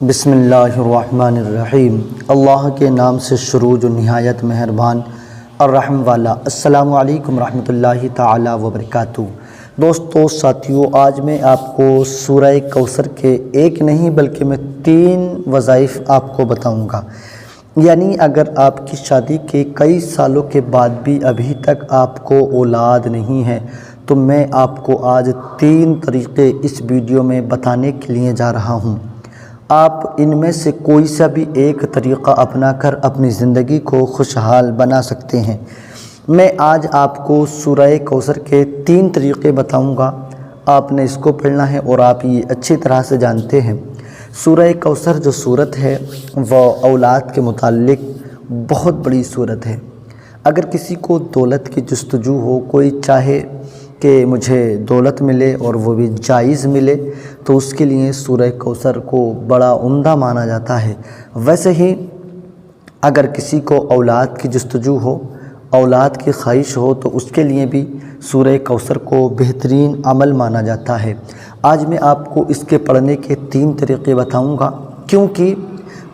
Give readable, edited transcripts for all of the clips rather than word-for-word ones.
بسم اللہ الرحمن الرحیم۔ اللہ کے نام سے شروع جو نہایت مہربان اور رحم والا۔ السلام علیکم ورحمۃ اللہ تعالی وبرکاتہ۔ دوستو ساتھیو، آج میں آپ کو سورہ کوثر کے ایک نہیں بلکہ میں 3 وظائف آپ کو بتاؤں گا۔ یعنی اگر آپ کی شادی کے کئی سالوں کے بعد بھی ابھی تک آپ کو اولاد نہیں ہے تو میں آپ کو آج 3 طریقے اس ویڈیو میں بتانے کے لیے جا رہا ہوں۔ آپ ان میں سے کوئی سا بھی ایک طریقہ اپنا کر اپنی زندگی کو خوشحال بنا سکتے ہیں۔ میں آج آپ کو سورہ کوثر کے 3 طریقے بتاؤں گا۔ آپ نے اس کو پڑھنا ہے اور آپ یہ اچھی طرح سے جانتے ہیں سورہ کوثر جو سورت ہے وہ اولاد کے متعلق بہت بڑی سورت ہے۔ اگر کسی کو دولت کی جستجو ہو، کوئی چاہے کہ مجھے دولت ملے اور وہ بھی جائز ملے، تو اس کے لیے سورہ کوثر کو بڑا عمدہ مانا جاتا ہے۔ ویسے ہی اگر کسی کو اولاد کی جستجو ہو، اولاد کی خواہش ہو، تو اس کے لیے بھی سورہ کوثر کو بہترین عمل مانا جاتا ہے۔ آج میں آپ کو اس کے پڑھنے کے 3 طریقے بتاؤں گا، کیونکہ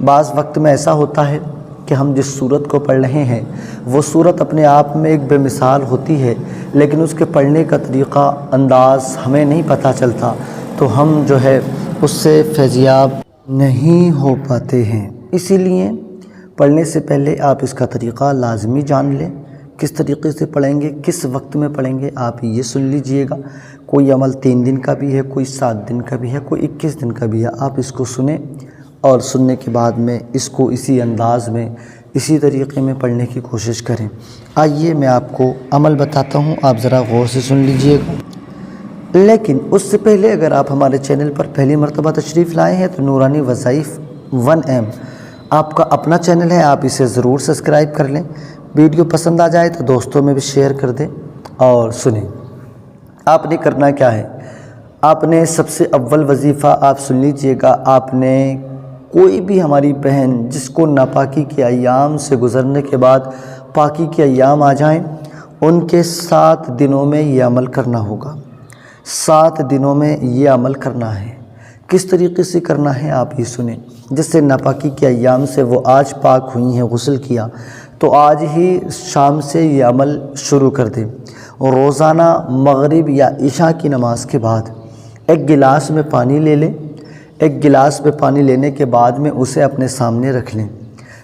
بعض وقت میں ایسا ہوتا ہے کہ ہم جس صورت کو پڑھ رہے ہیں وہ صورت اپنے آپ میں ایک بے مثال ہوتی ہے، لیکن اس کے پڑھنے کا طریقہ انداز ہمیں نہیں پتہ چلتا، تو ہم جو ہے اس سے فیضیاب نہیں ہو پاتے ہیں۔ اسی لیے پڑھنے سے پہلے آپ اس کا طریقہ لازمی جان لیں۔ کس طریقے سے پڑھیں گے، کس وقت میں پڑھیں گے، آپ یہ سن لیجئے گا۔ کوئی عمل 3 دن کا بھی ہے، کوئی 7 دن کا بھی ہے، کوئی 21 دن کا بھی ہے۔ آپ اس کو سنیں اور سننے کے بعد میں اس کو اسی انداز میں، اسی طریقے میں پڑھنے کی کوشش کریں۔ آئیے میں آپ کو عمل بتاتا ہوں، آپ ذرا غور سے سن لیجئے گا۔ لیکن اس سے پہلے اگر آپ ہمارے چینل پر پہلی مرتبہ تشریف لائے ہیں تو نورانی وظائف 1M آپ کا اپنا چینل ہے، آپ اسے ضرور سبسکرائب کر لیں۔ ویڈیو پسند آ جائے تو دوستوں میں بھی شیئر کر دیں اور سنیں۔ آپ نے کرنا کیا ہے، آپ نے سب سے اول وظیفہ آپ سن لیجئے گا۔ آپ نے کوئی بھی ہماری بہن جس کو ناپاکی کے ایام سے گزرنے کے بعد پاکی کے ایام آ جائیں، ان کے 7 دنوں میں یہ عمل کرنا ہوگا۔ 7 دنوں میں یہ عمل کرنا ہے۔ کس طریقے سے کرنا ہے آپ یہ سنیں۔ جس سے ناپاکی کے ایام سے وہ آج پاک ہوئی ہیں، غسل کیا، تو آج ہی شام سے یہ عمل شروع کر دیں۔ روزانہ مغرب یا عشاء کی نماز کے بعد ایک گلاس میں پانی لے لیں۔ ایک گلاس میں پانی لینے کے بعد میں اسے اپنے سامنے رکھ لیں۔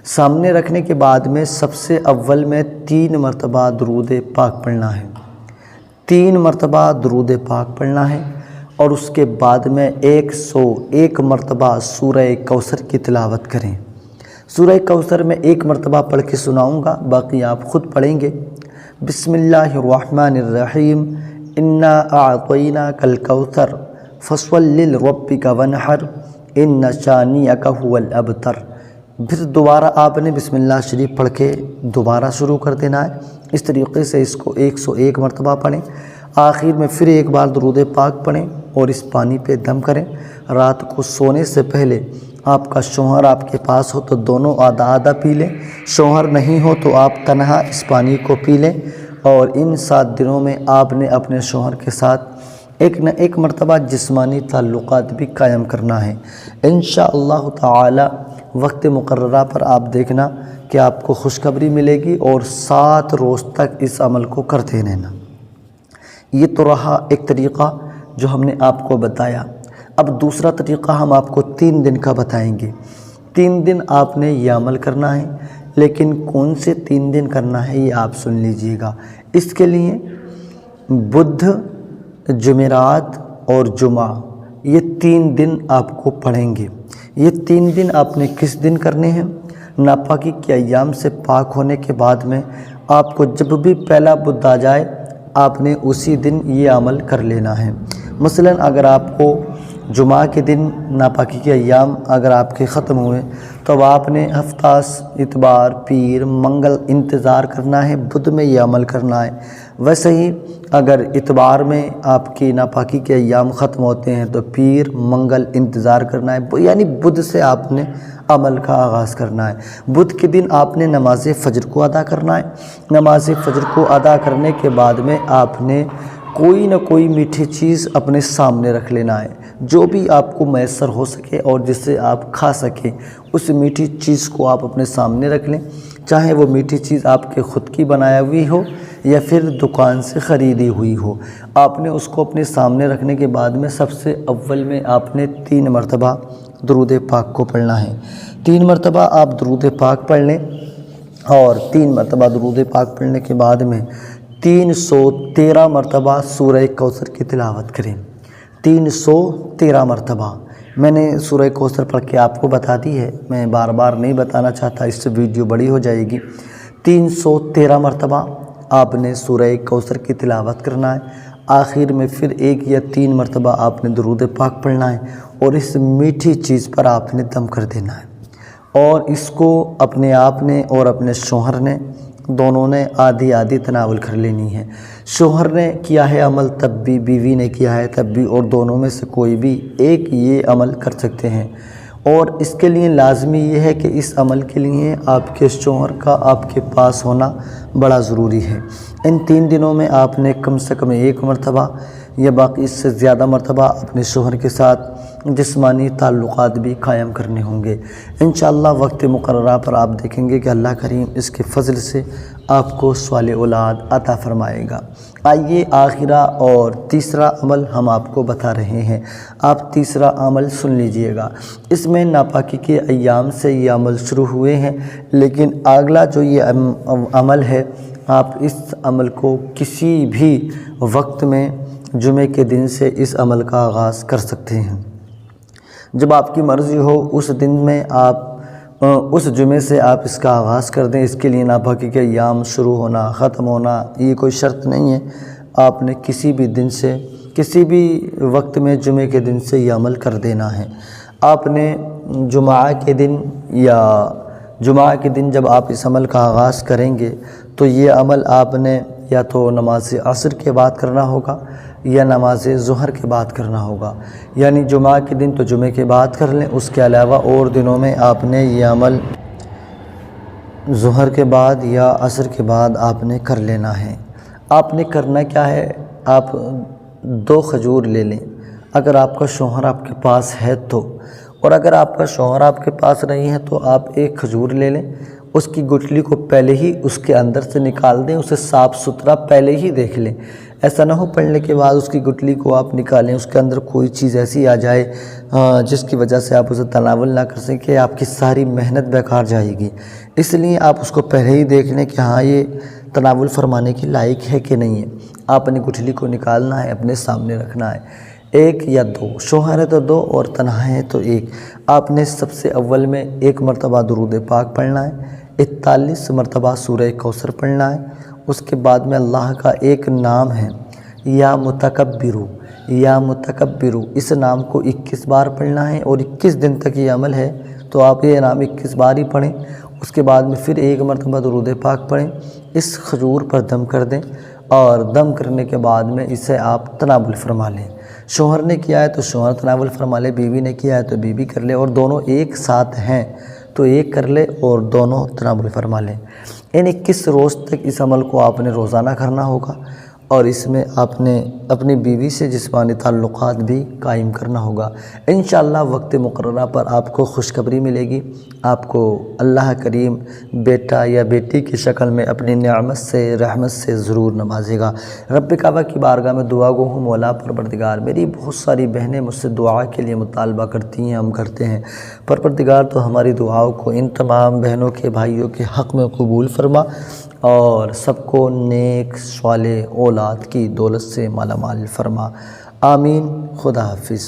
سامنے رکھنے کے بعد میں سب سے اول میں 3 مرتبہ درود پاک پڑھنا ہے۔ 3 مرتبہ درود پاک پڑھنا ہے اور اس کے بعد میں 101 مرتبہ سورہ کوثر کی تلاوت کریں۔ سورہ کوثر میں 1 مرتبہ پڑھ کے سناؤں گا، باقی آپ خود پڑھیں گے۔ بسم اللہ الرحمن الرحیم، انا اعطیناک الکوثر فصل لربک وانحر ان شانئک ھو الابتر۔ پھر دوبارہ آپ نے بسم اللہ شریف پڑھ کے دوبارہ شروع کر دینا ہے۔ اس طریقے سے اس کو 101 مرتبہ پڑھیں۔ آخر میں پھر ایک بار درود پاک پڑھیں اور اس پانی پہ دم کریں۔ رات کو سونے سے پہلے آپ کا شوہر آپ کے پاس ہو تو دونوں آدھا آدھا پی لیں، شوہر نہیں ہو تو آپ تنہا اس پانی کو پی لیں، اور ان 7 دنوں میں آپ نے اپنے شوہر کے ساتھ ایک نہ ایک مرتبہ جسمانی تعلقات بھی قائم کرنا ہے۔ انشاءاللہ تعالی وقت مقررہ پر آپ دیکھنا کہ آپ کو خوشخبری ملے گی، اور 7 روز تک اس عمل کو کرتے رہنا۔ یہ تو رہا ایک طریقہ جو ہم نے آپ کو بتایا۔ اب دوسرا طریقہ ہم آپ کو 3 دن کا بتائیں گے۔ 3 دن آپ نے یہ عمل کرنا ہے، لیکن کون سے 3 دن کرنا ہے یہ آپ سن لیجئے گا۔ اس کے لیے بدھ، جمعرات اور جمعہ، یہ 3 دن آپ کو پڑھیں گے۔ یہ 3 دن آپ نے کس دن کرنے ہیں؟ ناپاکی کے ایام سے پاک ہونے کے بعد میں آپ کو جب بھی پہلا بدھ آ جائے آپ نے اسی دن یہ عمل کر لینا ہے۔ مثلا اگر آپ کو جمعہ کے دن ناپاکی کے ایام اگر آپ کے ختم ہوئے تو اب آپ نے ہفتہ، اتوار، پیر، منگل انتظار کرنا ہے، بدھ میں یہ عمل کرنا ہے۔ ویسے ہی اگر اتوار میں آپ کی ناپاکی کے ایام ختم ہوتے ہیں تو پیر، منگل انتظار کرنا ہے، یعنی بدھ سے آپ نے عمل کا آغاز کرنا ہے۔ بدھ کے دن آپ نے نماز فجر کو ادا کرنا ہے۔ نماز فجر کو ادا کرنے کے بعد میں آپ نے کوئی نہ کوئی میٹھی چیز اپنے سامنے رکھ لینا ہے، جو بھی آپ کو میسر ہو سکے اور جسے آپ کھا سکیں اس میٹھی چیز کو آپ اپنے سامنے رکھ لیں، چاہے وہ میٹھی چیز آپ کے خود کی بنائی ہوئی ہو یا پھر دکان سے خریدی ہوئی ہو۔ آپ نے اس کو اپنے سامنے رکھنے کے بعد میں سب سے اول میں آپ نے 3 مرتبہ درود پاک کو پڑھنا ہے۔ 3 مرتبہ آپ درود پاک پڑھ لیں اور 3 مرتبہ درود پاک پڑھنے کے بعد میں 313 مرتبہ سورہ کوثر کی تلاوت کریں۔ 313 مرتبہ میں نے سورہ کوثر پڑھ کے آپ کو بتا دی ہے، میں بار بار نہیں بتانا چاہتا، اس سے ویڈیو بڑی ہو جائے گی۔ 313 مرتبہ آپ نے سورہ کوثر کی تلاوت کرنا ہے۔ آخر میں پھر 1 یا 3 مرتبہ آپ نے درود پاک پڑھنا ہے اور اس میٹھی چیز پر آپ نے دم کر دینا ہے، اور اس کو اپنے آپ نے اور اپنے شوہر نے دونوں نے آدھی آدھی تناول کر لینی ہے۔ شوہر نے کیا ہے عمل تب بھی، بیوی نے کیا ہے تب بھی، اور دونوں میں سے کوئی بھی ایک یہ عمل کر سکتے ہیں، اور اس کے لیے لازمی یہ ہے کہ اس عمل کے لیے آپ کے شوہر کا آپ کے پاس ہونا بڑا ضروری ہے۔ ان 3 دنوں میں آپ نے کم سے کم 1 مرتبہ یا باقی اس سے زیادہ مرتبہ اپنے شوہر کے ساتھ جسمانی تعلقات بھی قائم کرنے ہوں گے۔ انشاءاللہ وقت مقررہ پر آپ دیکھیں گے کہ اللہ کریم اس کے فضل سے آپ کو صالح اولاد عطا فرمائے گا۔ آئیے آخرہ اور تیسرا عمل ہم آپ کو بتا رہے ہیں، آپ تیسرا عمل سن لیجئے گا۔ اس میں ناپاکی کے ایام سے یہ عمل شروع ہوئے ہیں، لیکن اگلا جو یہ عمل ہے آپ اس عمل کو کسی بھی وقت میں جمعے کے دن سے اس عمل کا آغاز کر سکتے ہیں۔ جب آپ کی مرضی ہو اس دن میں آپ اس جمعے سے آپ اس کا آغاز کر دیں۔ اس کے لیے ناپاکی کے ایام شروع ہونا ختم ہونا یہ کوئی شرط نہیں ہے، آپ نے کسی بھی دن سے کسی بھی وقت میں جمعے کے دن سے یہ عمل کر دینا ہے۔ آپ نے جمعہ کے دن جب آپ اس عمل کا آغاز کریں گے تو یہ عمل آپ نے یا تو نماز عصر کے بعد کرنا ہوگا یا نماز ظہر کے بعد کرنا ہوگا، یعنی جمعہ کے دن تو جمعے کے بعد کر لیں، اس کے علاوہ اور دنوں میں آپ نے یہ عمل ظہر کے بعد یا عصر کے بعد آپ نے کر لینا ہے۔ آپ نے کرنا کیا ہے، آپ 2 کھجور لے لیں اگر آپ کا شوہر آپ کے پاس ہے تو، اور اگر آپ کا شوہر آپ کے پاس نہیں ہے تو آپ 1 کھجور لے لیں، اس کی گٹلی کو پہلے ہی اس کے اندر سے نکال دیں، اسے صاف ستھرا پہلے ہی دیکھ لیں، ایسا نہ ہو پڑھنے کے بعد اس کی گٹلی کو آپ نکالیں، اس کے اندر کوئی چیز ایسی آ جائے جس کی وجہ سے آپ اسے تناول نہ کر سکیں، آپ کی ساری محنت بیکار جائے گی۔ اس لیے آپ اس کو پہلے ہی دیکھ لیں کہ ہاں یہ تناول فرمانے کی لائق ہے کہ نہیں ہے۔ آپ نے گٹھلی کو نکالنا ہے، اپنے سامنے رکھنا ہے، 1 یا 2، شوہر ہے تو 2 اور تنہا ہے تو 1۔ آپ نے سب سے اول میں 1 مرتبہ درود پاک پڑھنا ہے، 41 مرتبہ سورہ کوثر پڑھنا ہے، اس کے بعد میں اللہ کا ایک نام ہے یا متکبرو، یا متکبرو، اس نام کو 21 بار پڑھنا ہے، اور 21 دن تک یہ عمل ہے تو آپ یہ نام 21 بار ہی پڑھیں۔ اس کے بعد میں پھر 1 مرتبہ درود پاک پڑھیں، اس کھجور پر دم کر دیں، اور دم کرنے کے بعد میں اسے آپ تناول فرما لیں۔ شوہر نے کیا ہے تو شوہر تناول فرما لے، بیوی نے کیا ہے تو بیوی کر لے، اور دونوں ایک ساتھ ہیں تو 1 کر لے اور دونوں تناول فرما لیں۔ ان 21 روز تک اس عمل کو آپ نے روزانہ کرنا ہوگا، اور اس میں آپ نے اپنی بیوی سے جسمانی تعلقات بھی قائم کرنا ہوگا۔ انشاءاللہ وقت مقررہ پر آپ کو خوشخبری ملے گی، آپ کو اللہ کریم بیٹا یا بیٹی کی شکل میں اپنی نعمت سے رحمت سے ضرور نوازے گا۔ رب کعبہ کی بارگاہ میں دعا گو ہوں، مولا پروردگار، میری بہت ساری بہنیں مجھ سے دعا کے لیے مطالبہ کرتی ہیں، ہم کرتے ہیں، پروردگار تو ہماری دعاؤں کو ان تمام بہنوں کے بھائیوں کے حق میں قبول فرما، اور سب کو نیک صالح اولاد کی دولت سے مالا مال فرما، آمین۔ خدا حافظ۔